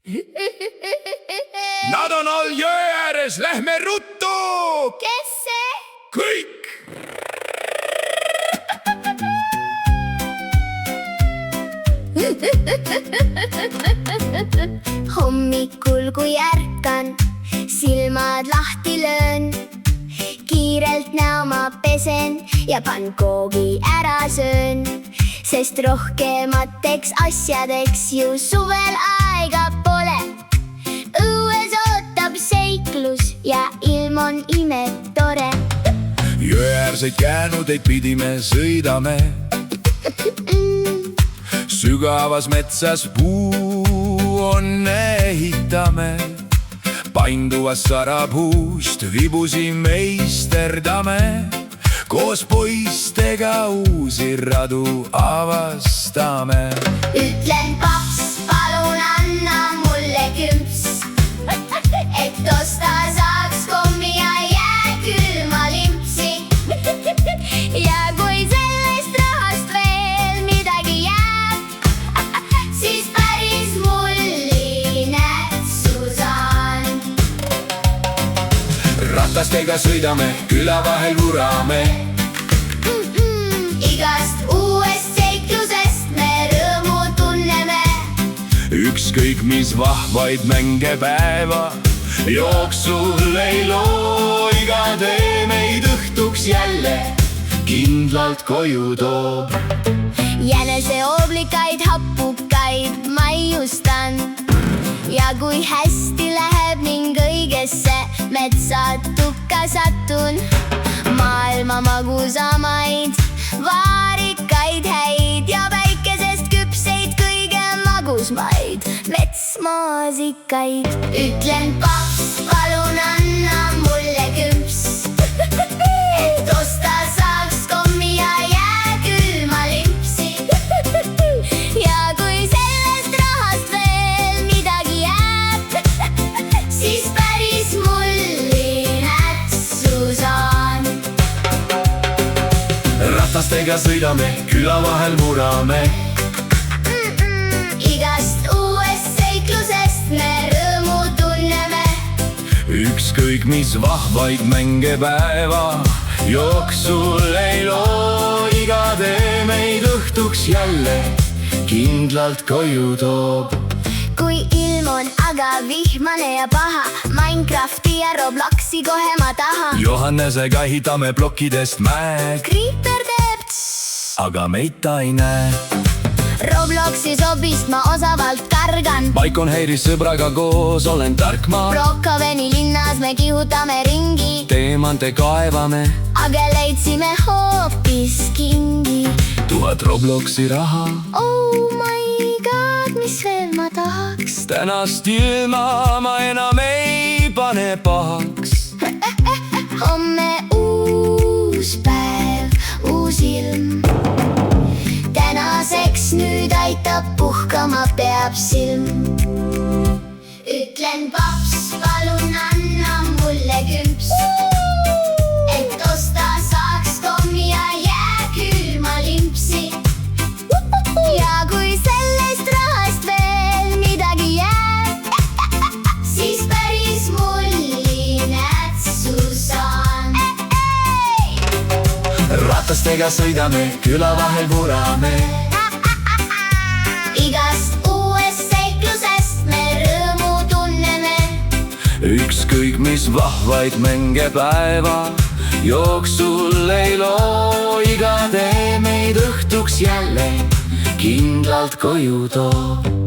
Nad on all jõe ääres, lähme ruttu! Kes see? Kõik! Hommikul kui ärkan, silmad lahti löön, kiirelt näo ma pesen ja pannkoogi ära söön, sest rohkemateks asjadeks ju suvel aega pole. Õues ootab seiklus ja ilm on imetore. Jõeäärseid käänudeid pidime sõidame, sügavas metsas puuonne ehitame, painduvas sarapuust vibusi meisterdame, koos poistega uusi radu avastame. Ütlen paps, palun anna mulle kümps, et osta saaks kommi ja jääkülma limpsi. Ja kui sellest rahast veel midagi jääb, siis päris mulli nätsu saan. Ratastega sõidame, küla vahel vurame, Igast uuest seiklusest me rõõmu tunneme. ükskõik mis vahvaid mänge päeva jooksul ei loo, iga tee meid õhtuks jälle kindlalt koju toob. Jäneseooblikaid, hapukaid maiustan ja kui hästi läheb ning õigesse metsatukka satun, maailma magusamaid, vaarikaid, häid ja päikesest küpseid kõige magusmaid metsmaasikaid. Ütlen paps, palun anna mulle kümps, et osta saaks kommi ja jääkülma limpsi. Ja kui sellest rahast veel midagi jääb, siis päris mulli nätsu saan. Ratastega sõidame, küla vahel murame, Igast uuest seiklusest me rõõmu tunneme. ükskõik mis vahvaid mänge päeva jooksul ei loo, iga tee meid õhtuks jälle kindlalt koju toob. Kui ilm on aga vihmane ja paha, Minecrafti ja Robloxi kohe ma taha. Johannesega ehitame plokkidest mäe, Creeper teeb tss, aga meid ta ei näe. Robloxis hobist ma osavalt kargan. Baikon heiris sõbraga koos, olen tark ma, Brokoveni linnas me kihutame ringi, teemante kaevame, aga leidsime hoopis kingi. 1000 Robloxi raha. Oh my god, mis veel ma tahaks. Tänast ilma ma enam ei pane pahaks. Homme uus päev, uus ilm. Tänaseks nüüd aitab puhkama peab silm. Ütlen paps, palun anna mulle kümps, et osta saaks kommi ja jääkülma limpsi. Ja kui sellest rahast veel midagi jääb, siis päris mulli nätsu saan. Ratastega sõidame, küla vahel vurame, Igast uuest seiklusest me rõõmu tunneme. ükskõik mis vahvaid mänge päeva jooksul ei loo, iga tee meid õhtuks jälle kindlalt koju toob.